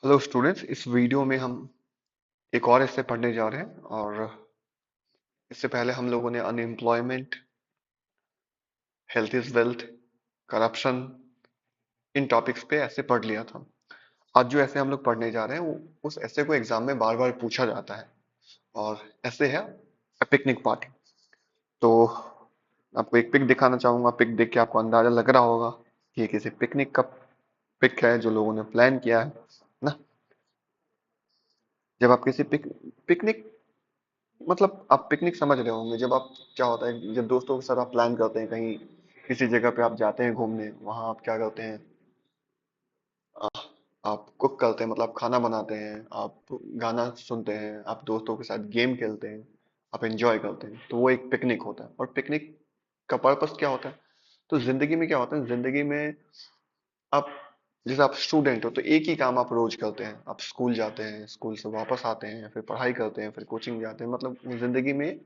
Hello students, इस video में हम एक और ऐसे पढ़ने जा रहे हैं। और इससे पहले हम लोगों ने unemployment, health is wealth, corruption, in topics पे ऐसे पढ़ लिया था। आज जो ऐसे हम लोग पढ़ने जा रहे हैं वो उस ऐसे को एग्जाम में बार बार पूछा जाता है। और ऐसे है पिकनिक पार्टी। तो आपको एक पिक दिखाना चाहूंगा। पिक देख के आपको अंदाजा लग रहा होगा कि ये किसी पिकनिक का पिक है जो लोगों ने प्लान किया है ना। जब आप किसी पिकनिक मतलब आप पिकनिक समझ रहे होंगे। जब आप क्या होता है, जब दोस्तों के साथ आप प्लान करते हैं, कहीं किसी जगह पे आप जाते हैं घूमने, वहां आप क्या करते हैं, आ, आप कुक करते हैं, मतलब खाना बनाते हैं, आप गाना सुनते हैं, आप दोस्तों के साथ गेम खेलते हैं, आप एंजॉय करते हैं। तो वो एक पिकनिक होता है। और पिकनिक का पर्पस क्या होता है? तो जिंदगी में क्या होता है, जिंदगी में आप जैसे आप स्टूडेंट हो तो एक ही काम आप रोज करते हैं। आप स्कूल जाते हैं, स्कूल से वापस आते हैं, फिर पढ़ाई करते हैं, फिर कोचिंग जाते हैं। मतलब जिंदगी में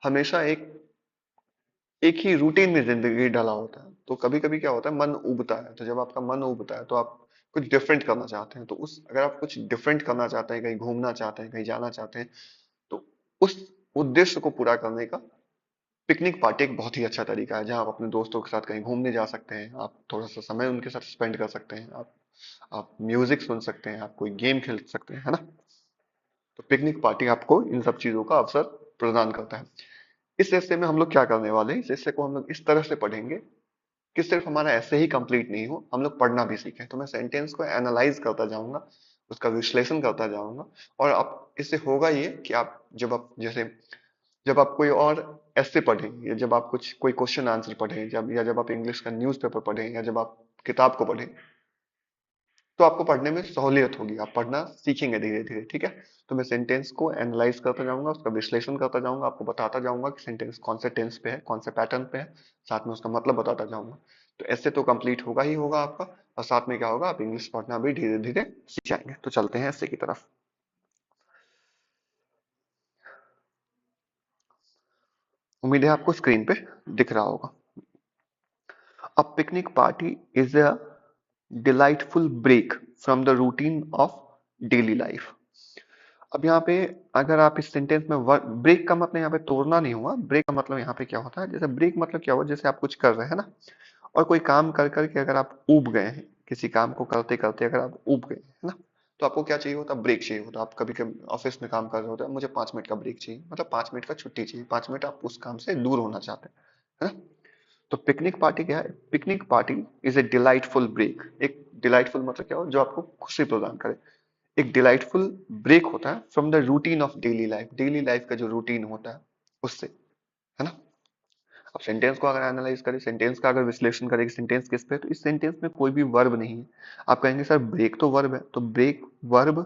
हमेशा एक एक ही रूटीन में जिंदगी डाला होता है। तो कभी कभी क्या होता है, मन उबता है। तो जब आपका मन उबता है तो आप कुछ डिफरेंट करना चाहते हैं। तो उस अगर आप कुछ डिफरेंट करना चाहते हैं, कहीं घूमना चाहते हैं, कहीं जाना चाहते हैं, तो उस उद्देश्य को पूरा करने का पिकनिक पार्टी एक बहुत ही अच्छा तरीका है। जहां आप अपने दोस्तों के साथ कहीं घूमने जा सकते हैं, आप थोड़ा सा समय उनके साथ स्पेंड कर सकते हैं, आप म्यूजिक सुन सकते हैं, आप कोई गेम खेल सकते हैं, है ना। तो पिकनिक पार्टी आपको इन सब चीजों का अवसर प्रदान करता है। इस ऐसे में हम लोग क्या करने वाले हैं, इस ऐसे को हम लोग इस तरह से पढ़ेंगे कि सिर्फ हमारा ऐसे ही कंप्लीट नहीं हो, हम लोग पढ़ना भी सीखें। तो मैं सेंटेंस को एनालाइज करता जाऊंगा, उसका विश्लेषण करता जाऊंगा। और आप इससे होगा ये कि आप जब आप कोई और ऐसे पढ़ें, या जब आप कुछ कोई क्वेश्चन आंसर पढ़ें, जब आप इंग्लिश का न्यूज़पेपर पढ़ें, या जब आप किताब को पढ़ें, तो आपको पढ़ने में सहूलियत होगी, आप पढ़ना सीखेंगे धीरे धीरे। ठीक है। तो मैं सेंटेंस को एनालाइज करता जाऊंगा, उसका विश्लेषण करता जाऊंगा, आपको बताता जाऊंगा कि सेंटेंस कौन से टेंस पे है, कौन से पैटर्न पे है, साथ में उसका मतलब बताता जाऊंगा। तो ऐसे तो कंप्लीट होगा ही होगा आपका। और साथ में क्या होगा, आप इंग्लिश पढ़ना भी धीरे धीरे सीख जाएंगे। तो चलते हैं ऐसे की तरफ। उम्मीद है आपको स्क्रीन पे दिख रहा होगा। A picnic party is a delightful break from the routine of daily life. अब यहाँ पे अगर आप इस सेंटेंस में ब्रेक का मतलब यहाँ पे तोड़ना नहीं हुआ। ब्रेक का मतलब यहाँ पे क्या होता है, जैसे ब्रेक मतलब क्या हुआ, जैसे आप कुछ कर रहे हैं ना, और कोई काम कर करके अगर आप ऊब गए हैं, किसी काम को करते करते अगर आप ऊब गए है ना, तो आपको क्या चाहिए होता है, ब्रेक चाहिए होता है। आप कभी कभी ऑफिस में काम कर रहे होते हैं, मुझे 5 मिनट का ब्रेक चाहिए, मतलब 5 मिनट का छुट्टी चाहिए, 5 मिनट आप उस काम से दूर होना चाहते हैं, है ना। तो पिकनिक पार्टी क्या है, picnic party is a delightful break. एक डिलाइटफुल मतलब क्या हो, जो आपको खुशी प्रदान करे। एक डिलाइटफुल ब्रेक होता है from the routine of daily life. Daily life का जो रूटीन होता है उससे, है ना। अब सेंटेंस को अगर एनालाइज करें, सेंटेंस का अगर विश्लेषण करें कि सेंटेंस किस पे है, तो इस सेंटेंस में कोई भी वर्ब नहीं है। आप कहेंगे सर ब्रेक तो वर्ब है, तो ब्रेक वर्ब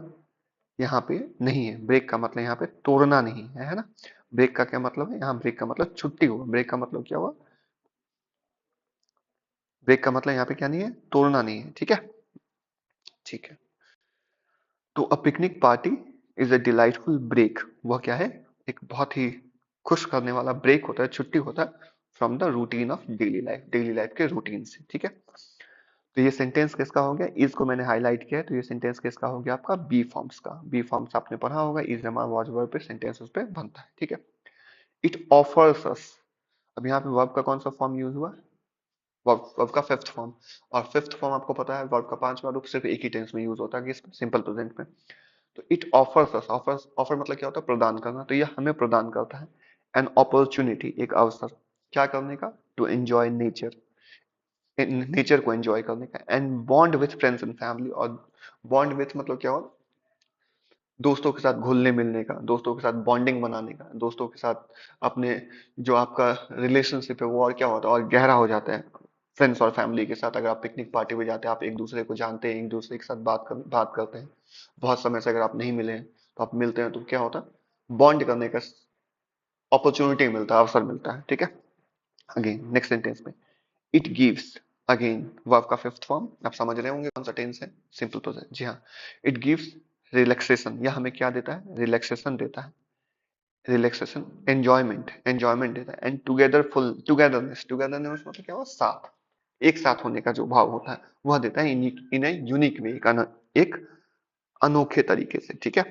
यहाँ पे नहीं है। ब्रेक का मतलब यहाँ पे तोड़ना नहीं है ना। ब्रेक का क्या मतलब है, यहाँ ब्रेक का मतलब छुट्टी हुआ। ब्रेक का मतलब क्या हुआ, ब्रेक का मतलब यहाँ पे क्या नहीं है, तोड़ना नहीं है। ठीक है। ठीक है। तो a picnic party is a delightful break. वह क्या है, एक बहुत ही खुश करने वाला ब्रेक होता है, छुट्टी होता है from the routine of daily life, daily life के रूटीन से। ठीक है। तो ये सेंटेंस किसका हो गया, इज को मैंने हाईलाइट किया है, तो ये सेंटेंस किसका हो गया, आपका बी फॉर्म्स का। बी फॉर्म्स आपने पढ़ा होगा, इज हमारा वॉज वर्ब पे सेंटेंस उस पे बनता है। ठीक है। इट ऑफर्स अस। अब यहाँ पे वर्ब का कौन सा फॉर्म यूज हुआ, वर्ब वर्ब का फिफ्थ फॉर्म। और फिफ्थ फॉर्म आपको पता है, वर्ब का पांचवा रूप सिर्फ एक ही टेंस में यूज होता है, सिंपल प्रेजेंट में। तो it offers us, offers offer मतलब क्या होता है, प्रदान करना। तो यह हमें प्रदान करता है एन अपॉर्चुनिटी, एक अवसर, क्या करने का, टू एंजॉय नेचर, नेचर को एंजॉय करने का, and bond with friends and family. और बॉन्ड विथ मतलब क्या हो, दोस्तों के साथ घुलने मिलने का, दोस्तों के साथ बॉन्डिंग बनाने का, दोस्तों के साथ अपने जो आपका रिलेशनशिप है वो और क्या होता है, और गहरा हो जाता है। फ्रेंड्स और फैमिली के साथ अगर आप पिकनिक पार्टी में जाते हैं, आप एक दूसरे को जानते हैं, एक दूसरे के साथ बात करते हैं। बहुत समय से अगर आप नहीं मिले हैं तो आप मिलते हैं, तो क्या होता है, बॉन्ड करने का अपॉर्चुनिटी मिलता है, अवसर मिलता है। ठीक है। अगेन नेक्स्ट सेंटेंस में, इट गिव्स, अगेन वर्ब का फिफ्थ फॉर्म, आप समझ रहे होंगे कौन सा टेंस है, सिंपल प्रेजेंट। जी हाँ। इट गिव्स रिलैक्सेशन, यह हमें क्या देता है, रिलैक्सेशन देता है। रिलैक्सेशन, एंजॉयमेंट, एंजॉयमेंट देता है। एंड टुगेदरफुल, टुगेदरनेस, टुगेदरनेस मतलब क्या हुआ, साथ, एक साथ होने का जो भाव होता है वह देता है इन ए यूनिक वे, एक अनोखे तरीके से, ठीक है।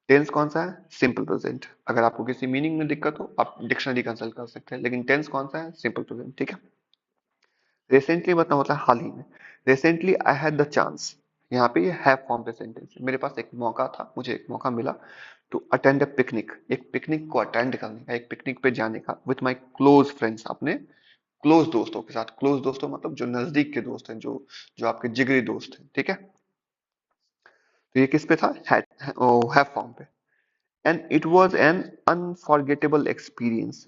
टेंस कौन सा है? Simple present. अगर आपको किसी मीनिंग में दिक्कत हो आप डिक्शनरी कंसल्ट कर सकते हैं, लेकिन टेंस कौन सा है? सिंपल प्रेजेंट, ठीक है। रिसेंटली मतलब होता है हाल ही में। Recently I had the chance, यहाँ पे ये हैव फॉर्म पे सेंटेंस है। मेरे पास एक मौका था, मुझे एक मौका मिला टू अटेंड अ पिकनिक, एक पिकनिक को अटेंड करने का, एक पिकनिक पे जाने का, विथ माई क्लोज फ्रेंड्स, अपने क्लोज दोस्तों के साथ। क्लोज दोस्तों मतलब जो नजदीक के दोस्त हैं, जो जो आपके जिगरी दोस्त हैं, ठीक है। तो ये किस पे था? हैव फॉर्म पे। And it was an unforgettable experience.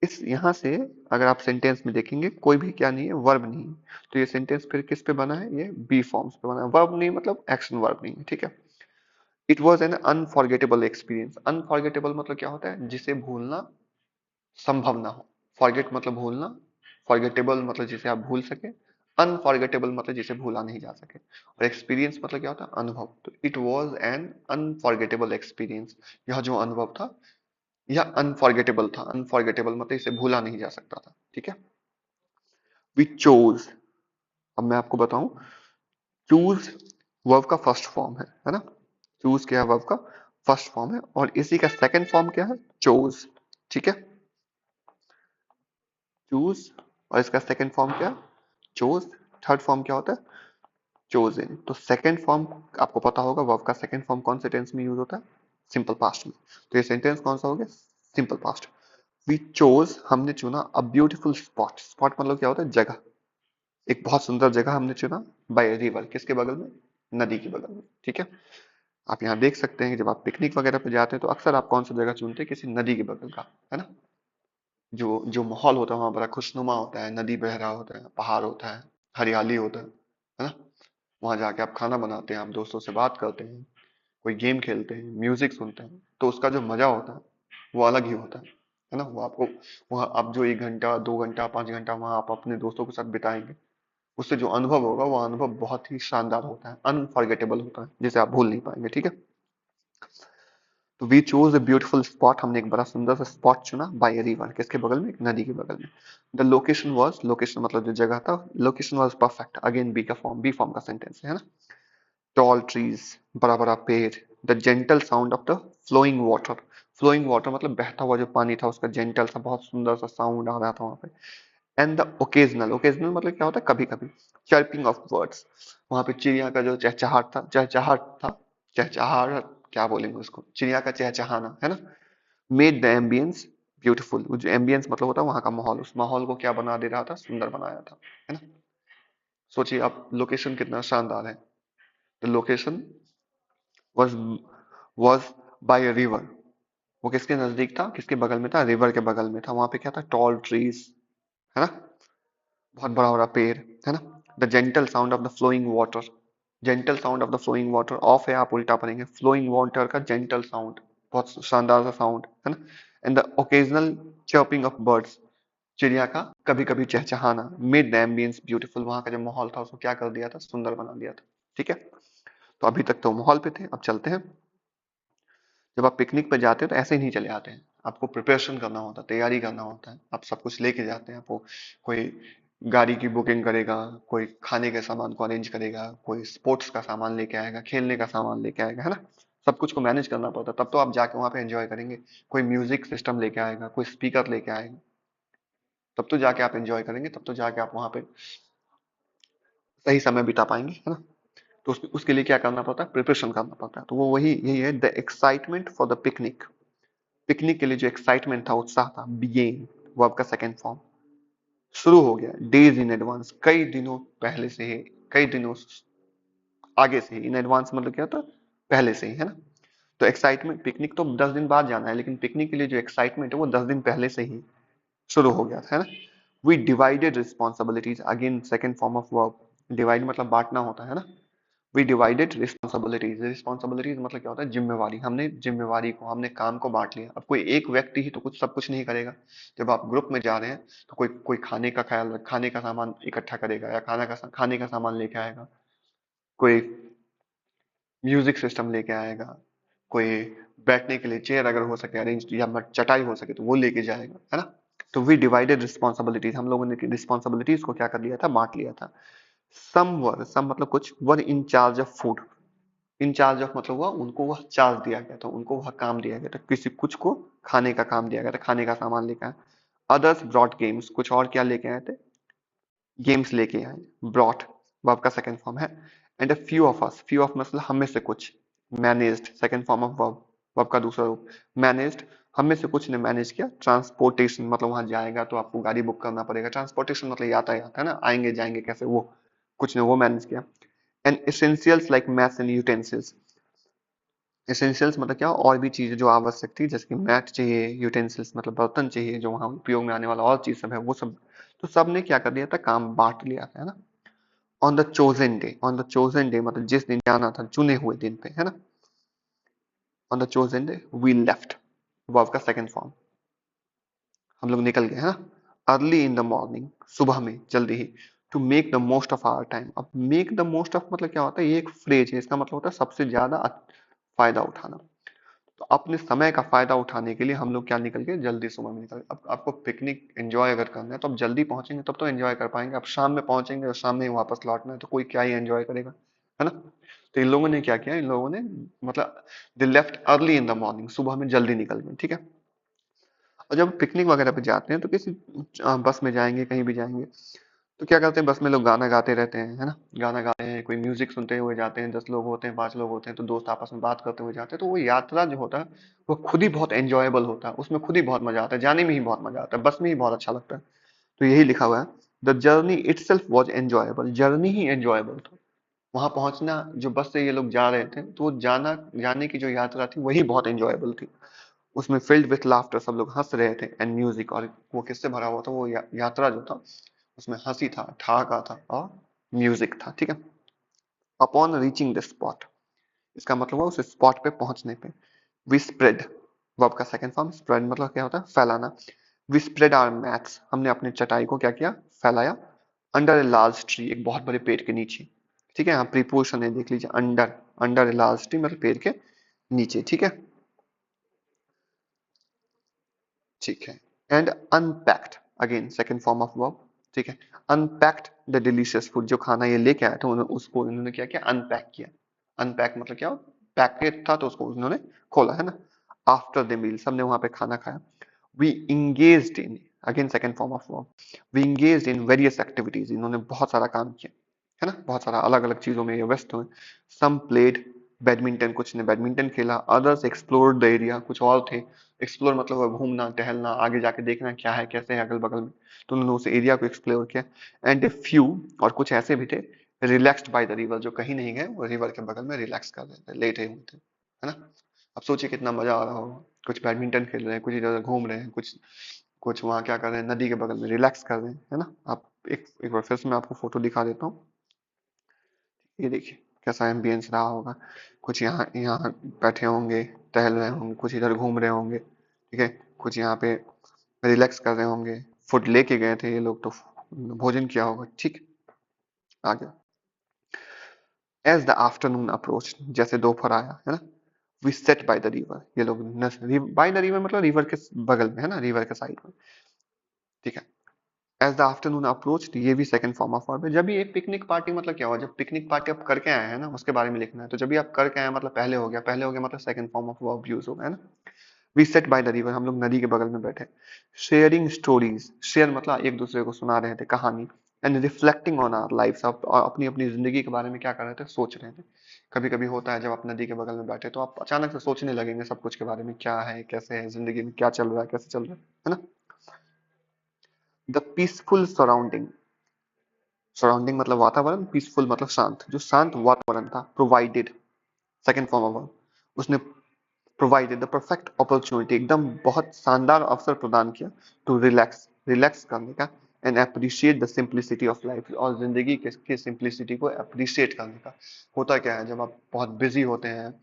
इस यहां से अगर आप सेंटेंस में देखेंगे कोई भी क्या नहीं है, वर्ब नहीं है। तो ये सेंटेंस फिर किस पे बना है? ये बी फॉर्म्स पे बना है। वर्ब नहीं मतलब एक्शन वर्ब नहीं है, ठीक है। It was an unforgettable experience. Unforgettable मतलब क्या होता है? जिसे भूलना संभव ना हो। फॉरगेट मतलब भूलना, फॉरगेटेबल मतलब जिसे आप भूल सके, अनफॉरगेटेबल मतलब जिसे भूला नहीं जा सके। और एक्सपीरियंस मतलब क्या होता है? अनुभव। तो it was an unforgettable experience, यह जो अनुभव था यह अनफॉरगेटेबल था। अनफॉरगेटेबल मतलब इसे भूला नहीं जा सकता था, ठीक है। वी चोज, अब मैं आपको बताऊं, चूज वर्ब का फर्स्ट फॉर्म है ना। चूज क्या है? वर्ब का फर्स्ट फॉर्म है, और इसी का सेकंड फॉर्म क्या है? चोज, ठीक है। चूज, और इसका सेकंड फॉर्म क्या? चोज। थर्ड फॉर्म क्या होता है? चोजन। तो सेकंड फॉर्म आपको पता होगा, वर्ब का सेकंड फॉर्म कौन से टेंस में यूज होता है? सिंपल पास्ट में। तो ये सेंटेंस कौन सा हो गया? Simple past. वी चोज, हमने चुना, अ ब्यूटीफुल स्पॉट। स्पॉट मतलब क्या होता है? जगह। एक बहुत सुंदर जगह हमने चुना, बाय रिवर, किसके बगल में? नदी के बगल में, ठीक है। आप यहाँ देख सकते हैं कि जब आप पिकनिक वगैरह पे जाते हैं तो अक्सर आप कौन सा जगह चुनते हैं? किसी नदी के बगल का, है ना। जो जो माहौल होता है वहां बड़ा खुशनुमा होता है, नदी बह रहा होता है, पहाड़ होता है, हरियाली होता है ना। वहां जाके आप खाना बनाते हैं, आप दोस्तों से बात करते हैं, कोई गेम खेलते हैं, म्यूजिक सुनते हैं, तो उसका जो मजा होता है वो अलग ही होता है ना। वो आपको वहाँ आप जो 1 घंटा 2 घंटा 5 घंटा वहां आप अपने दोस्तों के साथ बिताएंगे, उससे जो अनुभव होगा वो अनुभव बहुत ही शानदार होता है, अनफॉरगेटेबल होता है, जिसे आप भूल नहीं पाएंगे, ठीक है। तो we chose a beautiful spot, हमने एक बड़ा सुंदर सा स्पॉट चुना, बाय रिवर, किसके बगल में? एक नदी के बगल में। द लोकेशन वाज, लोकेशन मतलब जो जगह था, location was perfect, again B का फॉर्म, बी फॉर्म का सेंटेंस है ना। टॉल ट्रीज, बड़ा बड़ा पेड़। The gentle sound of the flowing water, flowing water मतलब बहता हुआ जो पानी था, उसका जेंटल सा बहुत सुंदर सा साउंड आ रहा था वहां पे। एंड द ओकेजनल, ओकेजनल मतलब क्या होता है? कभी कभी। चर्पिंग ऑफ बर्ड्स, वहां पे चिड़िया का जो चहचहाट था, चहचहाट था, चहचहाट, क्या बोलेंगे उसको? चिड़िया का चहचहाना, है ना। मेड द एम्बियंस ब्यूटीफुल, जो एम्बियंस मतलब होता है वहां का माहौल, उस माहौल को क्या बना दे रहा था? सुंदर बनाया था, है ना। सोचिए आप, लोकेशन कितना शानदार है। The location was was by a river, वो किसके नजदीक था? किसके बगल में था? रिवर के बगल में था। वहां पे क्या था? टॉल ट्रीज, है ना, बहुत बड़ा बड़ा पेड़, है ना। The gentle sound of the flowing water, gentle sound of the flowing water, of है आप उल्टा पढ़ेंगे, फ्लोइंग वाटर का जेंटल साउंड, बहुत शानदार सा साउंड, है ना। And the occasional chirping of birds, चिड़िया का कभी कभी चहचहाना। मेड द एम्बियंस ब्यूटीफुल, वहां का जो माहौल था उसको क्या कर दिया था? सुंदर बना दिया था, ठीक है। तो अभी तक तो माहौल पे थे, अब चलते हैं। जब आप पिकनिक पे जाते हैं तो ऐसे ही नहीं चले आते हैं, आपको प्रिपरेशन करना होता है, तैयारी करना होता है, आप सब कुछ लेके जाते हैं। आपको कोई गाड़ी की बुकिंग करेगा, कोई खाने के सामान को अरेंज करेगा, कोई स्पोर्ट्स का सामान लेके आएगा, खेलने का सामान लेके आएगा, है ना। सब कुछ को मैनेज करना पड़ता है, तब तो आप जाके वहां पे एंजॉय करेंगे। कोई म्यूजिक सिस्टम लेके आएगा, कोई स्पीकर लेके आएगा, तब तो जाके आप एंजॉय करेंगे, तब तो जाके आप वहां पे सही समय बिता पाएंगे, है ना। तो उसके लिए क्या करना पड़ता है? प्रिपरेशन करना पड़ता है। तो वो वही यही है, the excitement for the picnic. Picnic के लिए जो एक्साइटमेंट था, उत्साह था, बिगेन, वर्ब का सेकंड फॉर्म, शुरू हो गया, डेज इन एडवांस, कई दिनों पहले से ही, कई दिनों आगे से ही। इन एडवांस मतलब क्या होता है? पहले से ही, है ना। तो एक्साइटमेंट, पिकनिक तो 10 दिन बाद जाना है, लेकिन पिकनिक के लिए जो एक्साइटमेंट है वो 10 दिन पहले से ही शुरू हो गया था, है ना। We divided responsibilities, again second form of verb. Divide मतलब बांटना होता है ना। वी डिवाइडेड रिस्पॉन्सिबिलिटीज, रिस्पॉन्सिबिलिटीज मतलब क्या होता है? जिम्मेवारी। हमने जिम्मेवारी को, हमने काम को बांट लिया। अब कोई एक व्यक्ति ही तो कुछ सब कुछ नहीं करेगा। जब आप ग्रुप में जा रहे हैं तो कोई कोई खाने का ख्याल, खाने का सामान इकट्ठा करेगा, या खाने का सामान लेके आएगा, कोई म्यूजिक सिस्टम लेके आएगा, कोई बैठने के लिए चेयर अगर हो सके अरेंज, या चटाई हो सके तो वो लेके जाएगा, है ना। तो वी डिवाइडेड रिस्पॉन्सिबिलिटीज, हम लोगों ने रिस्पॉन्सिबिलिटीज को क्या कर लिया था? बांट लिया था। सम मतलब कुछ, were in charge of food. In charge of मतलब हुआ उनको वह चार्ज दिया गया था, उनको वह काम दिया गया था, किसी कुछ को खाने का काम दिया गया था, खाने का सामान लेकर आए। अदर्स ब्रॉट गेम्स, कुछ और क्या लेके आए थे, गेम्स लेके आए। ब्रॉट वर्ब का सेकंड फॉर्म है। And a few of us, few of मतलब हम में से कुछ। Managed second form of verb, verb का दूसरा रूप। मैनेज्ड, हम में से कुछ ने मैनेज किया। ट्रांसपोर्टेशन मतलब वहां जाएगा तो आपको गाड़ी बुक करना पड़ेगा। ट्रांसपोर्टेशन मतलब यातायात है ना, आएंगे जाएंगे कैसे, वो कुछ ने वो मैनेज किया। And essentials like maths and utensils, essentials मतलब क्या, और भी चीजें जो आवश्यक थी, जैसे कि मैट चाहिए, यूटेंसिल्स मतलब बर्तन चाहिए, जो वहां उपयोग में आने वाला और चीज सब है वो सब। तो सब ने क्या कर दिया था, काम बांट लिया था, है ना। On the chosen day, on the chosen day मतलब जिस दिन जाना था, चुने हुए दिन पे, है ना। On the chosen day we left, verb का सेकंड फॉर्म, हम लोग निकल गए, है ना। अर्ली इन द मॉर्निंग, सुबह में जल्दी ही। To make the most of our time, अब मेक द मोस्ट ऑफ मतलब क्या होता है, ये एक फ्रेज है, इसका मतलब होता है सबसे ज्यादा फायदा उठाना। तो अपने समय का फायदा उठाने के लिए हम लोग क्या निकल गए, जल्दी सुबह में निकल गए। अब आपको पिकनिक एंजॉय अगर करना है तो आप जल्दी पहुंचेंगे तब तो एंजॉय कर पाएंगे। अब शाम में पहुंचेंगे और शाम में ही वापस लौटना है तो कोई क्या ही एंजॉय करेगा, है ना। तो इन लोगों ने क्या किया, इन लोगों ने मतलब they left early in the morning, सुबह में जल्दी निकल गए, ठीक है। और जब पिकनिक वगैरह पे जाते हैं तो किसी बस में जाएंगे, कहीं भी जाएंगे, तो क्या करते हैं, बस में लोग गाना गाते रहते हैं, है ना। गाना गाते हैं, कोई म्यूजिक सुनते हुए जाते हैं, 10 लोग होते हैं, 5 लोग होते हैं, तो दोस्त आपस में बात करते हुए जाते हैं, तो वो यात्रा जो होता है वो खुद ही बहुत एंजॉयबल होता है, उसमें खुद ही बहुत मजा आता है, जाने में ही बहुत मजा आता है, बस में ही बहुत अच्छा लगता है। तो यही लिखा हुआ है, the journey it self was enjoyable, journey he enjoyable था। वहां पहुंचना, जो बस से ये लोग जा रहे थे, तो वो जाने की जो यात्रा थी वही बहुत एंजॉयबल थी। उसमें फिल्ड विथ लाफ्टर, सब लोग हंस रहे थे, एंड म्यूजिक, और वो किससे भरा हुआ था, वो यात्रा जो था उसमें हंसी था, ठहाका था और म्यूजिक था, ठीक है। अपॉन रीचिंग द स्पॉट, इसका मतलब है उस स्पॉट पे पहुंचने पे। वी स्प्रेड, वर्ब का सेकंड फॉर्म, स्प्रेड मतलब क्या होता है, फैलाना। वी स्प्रेड आवर मैट्स, हमने अपने चटाई को क्या किया, फैलाया। अंडर ए लार्ज ट्री, एक बहुत बड़े पेड़ के नीचे, ठीक है। यहाँ प्रीपोजिशन है, देख लीजिए, under, under a large tree मतलब पेड़ के नीचे, ठीक है। ठीक है। And unpacked, again second form of verb, ठीक है। अनपैक्ड द डिलीशियस फूड, जो खाना ये लेके आए थे उसको इन्होंने क्या किया, अनपैक किया। अनपैक मतलब क्या, पैकेट था तो उसको उन्होंने खोला, है ना। आफ्टर द मील, सबने वहां पे खाना खाया। We engaged in, again second form of verb, we engaged in various activities, इन्होंने बहुत सारा काम किया, है ना, बहुत सारा अलग अलग चीजों में ये व्यस्त हुए। सम प्लेड बैडमिंटन, कुछ ने बैडमिंटन खेला। अदर्स एक्सप्लोर्ड द एरिया, कुछ और थे, एक्सप्लोर मतलब घूमना टहलना, आगे जाके देखना क्या है कैसे है अगल बगल में, तो उन्होंने उस एरिया को एक्सप्लोर किया। एंड ए फ्यू, और कुछ ऐसे भी थे, रिलैक्स्ड बाय द रिवर, जो कहीं नहीं गए, वो रिवर के बगल में रिलैक्स कर रहे थे, लेटे हुए थे, है ना। अब सोचिए कितना मजा आ रहा होगा, कुछ बैडमिंटन खेल रहे हैं, कुछ इधर घूम रहे हैं, कुछ कुछ वहाँ क्या कर रहे हैं, नदी के बगल में रिलैक्स कर रहे हैं, है ना। आप एक बार फिर से मैं आपको फोटो दिखा देता हूँ, ये देखिए कैसा एम्बियंस रहा होगा। कुछ यहाँ यहाँ बैठे होंगे, टहल रहे होंगे, कुछ इधर घूम रहे होंगे, ठीक है, कुछ यहाँ पे रिलैक्स कर रहे होंगे। फूड लेके गए थे ये लोग तो भोजन किया होगा, ठीक। आगे, एज द आफ्टरनून अप्रोच, जैसे दोपहर आया, है ना। We sat by the river, ये लोग बाय द रिवर मतलब रिवर के बगल में, है ना, रिवर के साइड में, ठीक है। एज द आफ्टरनून अप्रोच, ये भी सेकंड फॉर्म ऑफ वर्ब है। जब ये पिकनिक पार्टी मतलब क्या हुआ, जब पिकनिक पार्टी आप करके आए हैं ना, उसके बारे में लिखना है। तो जब भी आप करके आए मतलब पहले हो गया, पहले हो गया मतलब second form of verb use होगा, है ना। We sat by the river, हम लोग नदी के बगल में बैठे। शेयरिंग स्टोरीज, शेयर मतलब एक दूसरे को सुना रहे थे कहानी। And reflecting on our life, आप अपनी अपनी जिंदगी के बारे में क्या कर रहे थे, सोच रहे थे। कभी कभी होता है जब आप नदी के बगल में बैठे तो आप अचानक से सोचने लगेंगे सब कुछ के बारे में, क्या है कैसे है जिंदगी में, क्या चल रहा है कैसे चल रहा है ना। द पीसफुल सराउंडिंग, सराउंडिंग मतलब वातावरण, पीसफुल मतलब शांत, जो शांत वातावरण था। प्रोवाइडेड, सेकंड फॉर्म ऑफ, उसने प्रोवाइडेड द परफेक्ट अपॉर्चुनिटी, एकदम बहुत शानदार अवसर प्रदान किया। टू रिलैक्स, रिलैक्स करने का। And appreciate the simplicity of life, और जिंदगी के सिंप्लिसिटी को अप्रिशिएट करने का। होता क्या है, जब आप बहुत बिजी होते हैं,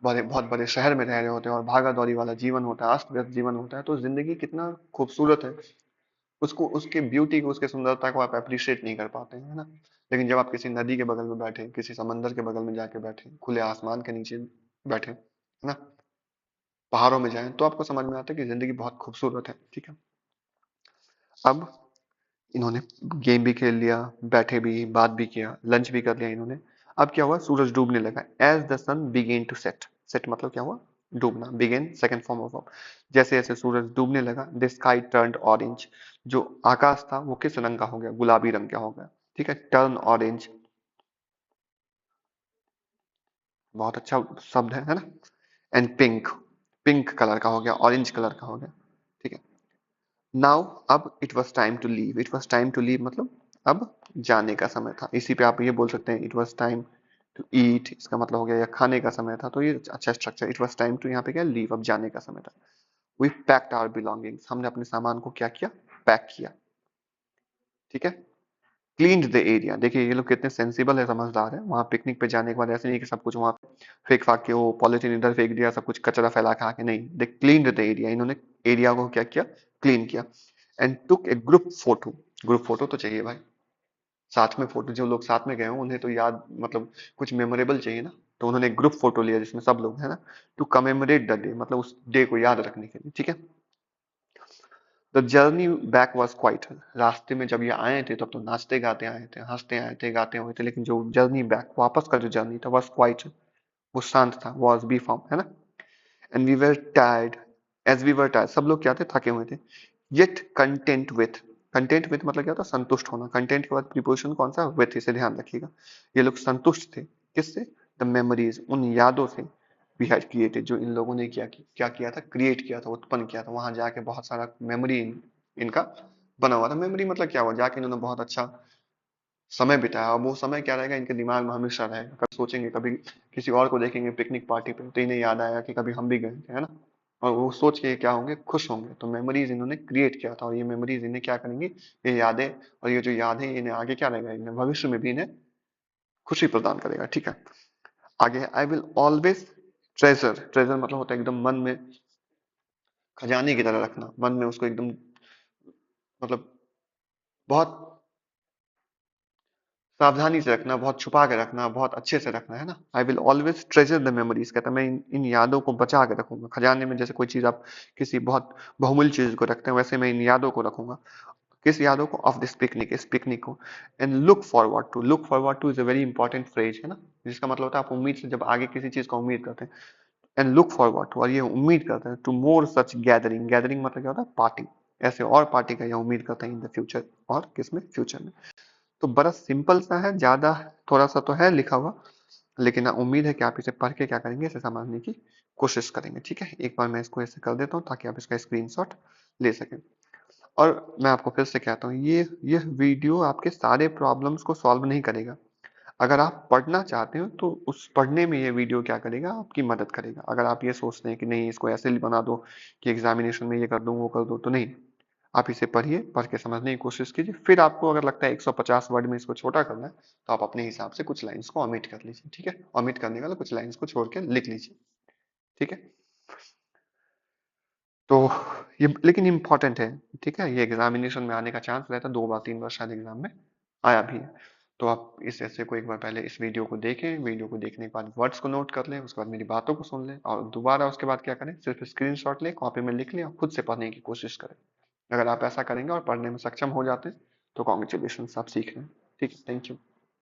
बड़े बहुत बड़े शहर में रह रहे होते हैं और भागा दौड़ी वाला जीवन होता है, अस्त व्यस्त जीवन होता है, तो जिंदगी कितना खूबसूरत है, उसको, उसके ब्यूटी को, उसके सुंदरता को आप अप्रिशिएट नहीं कर पाते हैं, है ना। लेकिन जब आप किसी नदी के बगल में बैठे, किसी समंदर के बगल में जाके बैठे, खुले आसमान के नीचे बैठे, है ना, पहाड़ों में जाएं, तो आपको समझ में आता है कि जिंदगी बहुत खूबसूरत है, ठीक है। अब इन्होंने गेम भी खेल लिया, बैठे भी, बात भी किया, लंच भी कर लिया इन्होंने। अब क्या हुआ, सूरज डूबने लगा। As the sun begin to set, set मतलब क्या हुआ, डूबना, begin second form of verb. जैसे जैसे सूरज डूबने लगा, द स्काई टर्न्ड ऑरेंज, जो आकाश था वो किस रंग का हो गया, गुलाबी रंग का हो गया। ठीक है, टर्न ऑरेंज, बहुत अच्छा शब्द है ना। एंड पिंक, पिंक कलर का हो गया, ऑरेंज कलर का हो गया। ठीक है, नाउ अब it was time to leave, it was time to leave मतलब अब जाने का समय था। इसी पे आप ये बोल सकते हैं it was time to eat, इसका मतलब हो गया या खाने का समय था। तो ये अच्छा structure, it was time to यहाँ पे क्या, लीव, अब जाने का समय था। वी पैक्ड आवर बिलोंगिंग्स, हमने अपने सामान को क्या किया, पैक किया। ठीक है, क्लीन्ड द एरिया, देखिए ये लोग कितने सेंसिबल है, समझदार है। वहां पिकनिक पे जाने के बाद ऐसे नहीं कि सब कुछ वहां फेंक फाक के, वो पॉलिथीन इधर फेंक दिया, सब कुछ कचरा फैला खा के, नहीं, दे क्लीन्ड द एरिया, इन्होंने एरिया को क्या किया, क्लीन किया। And took A group photo, group photo तो चाहिए भाई, साथ में फोटो, जो लोग साथ में गए हों उन्हें तो याद, मतलब कुछ मेमोरेबल चाहिए ना। तो उन्होंने एक ग्रुप फोटो लिया जिसमें सब लोग है ना, टू कमेमोरेट द डे, मतलब उस डे को याद रखने के लिए। ठीक है, the journey back was quite, रास्ते में जब ये आए थे तब तो नाचते गाते आए थे, हंसते आए थे, गाते हुए थे, लेकिन जो जर्नी बैक, वापस का जो जर्नी था, वॉज क्वाइट, वो शांत था, वॉज बी फॉर्म है ना। And we were tired, as we were tired, सब लोग क्या थे, थके हुए थे। Yet content with, content with मतलब क्या होता है, संतुष्ट होना। कंटेंट के बाद प्रीपोजिशन कौन सा, विथ, इसे ध्यान रखिएगा। ये लोग संतुष्ट थे, किससे, द मेमोरीज, उन यादों से, वी हैड क्रिएटेड, जो इन लोगों ने क्या किया था, क्रिएट किया था, उत्पन्न किया था। वहां जाके बहुत सारा मेमोरी इनका बना हुआ था। मेमोरी मतलब क्या हुआ, जाके इन्होंने बहुत अच्छा समय बिताया, और वो समय क्या रहेगा, इनके दिमाग में हमेशा रहेगा। कभी सोचेंगे, कभी किसी और को देखेंगे पिकनिक पार्टी पे, तो इन्हें याद आया कि कभी हम भी गए थे, है ना। और वो सोच के क्या होंगे, खुश होंगे। तो मेमोरीज इन्होंने क्रिएट किया था, और ये मेमोरीज इन्हें क्या करेंगी, ये यादें, और ये जो याद है इन्हें आगे क्या रहेगा, इन्हें भविष्य में भी इन्हें खुशी प्रदान करेगा। ठीक है, आगे, I will always treasure, treasure मतलब होता है एकदम मन में खजाने की तरह रखना, मन में उसको एकदम, मतलब बहुत सावधानी से रखना, बहुत छुपा के रखना, बहुत अच्छे से रखना, है ना। I will always treasure the memories, कहता है मैं इन यादों को बचा के रखूंगा। खजाने में जैसे कोई चीज आप किसी बहुत बहुमूल्य चीज को रखते हैं, वैसे मैं इन यादों को रखूंगा। किस यादों को, ऑफ दिस पिकनिक, इस पिकनिक को। And look forward to, look forward to is a very important phrase, है ना, जिसका मतलब होता है आप उम्मीद से, जब आगे किसी चीज का उम्मीद करते हैं। एंड लुक फॉरवर्ड टू, और ये उम्मीद करते हैं, to more such gathering, gathering मतलब क्या होता है, पार्टी, ऐसे और पार्टी का यह उम्मीद करते हैं इन द फ्यूचर, और किसमें, फ्यूचर में। तो बड़ा सिंपल सा है, ज्यादा थोड़ा सा तो है लिखा हुआ, लेकिन उम्मीद है कि आप इसे पढ़ के क्या करेंगे, इसे समझने की कोशिश करेंगे। ठीक है, एक बार मैं इसको ऐसे कर देता हूँ ताकि आप इसका स्क्रीनशॉट ले सकें। और मैं आपको फिर से कहता हूँ, ये वीडियो आपके सारे प्रॉब्लम्स को सॉल्व नहीं करेगा। अगर आप पढ़ना चाहते हो तो उस पढ़ने में ये वीडियो क्या करेगा, आपकी मदद करेगा। अगर आप ये सोचते हैं कि नहीं इसको ऐसे बना दो कि एग्जामिनेशन में ये कर दूं वो कर दो, तो नहीं, आप इसे पढ़िए, पढ़ के समझने की कोशिश कीजिए। फिर आपको अगर लगता है 150 वर्ड में इसको छोटा करना है, तो आप अपने हिसाब से कुछ लाइंस को ओमिट कर लीजिए। ठीक है, ओमिट करने वाला कुछ लाइंस को छोड़ के लिख लीजिए। ठीक है, तो ये लेकिन इम्पोर्टेंट है। ठीक है, ये एग्जामिनेशन में आने का चांस रहता है, 2 बार 3 बार शायद एग्जाम में आया भी है। तो आप इस ऐसे को एक बार पहले इस वीडियो को देखें, वीडियो को देखने के बाद वर्ड्स को नोट कर लें, उसके बाद मेरी बातों को सुन लें, और दोबारा उसके बाद क्या करें, सिर्फ स्क्रीनशॉट लें, कॉपी में लिख लें, और खुद से पढ़ने की कोशिश करें। अगर आप ऐसा करेंगे और पढ़ने में सक्षम हो जाते हैं, तो कॉन्ग्रेचुलेशन, आप सीख रहे हैं। ठीक है, थैंक यू।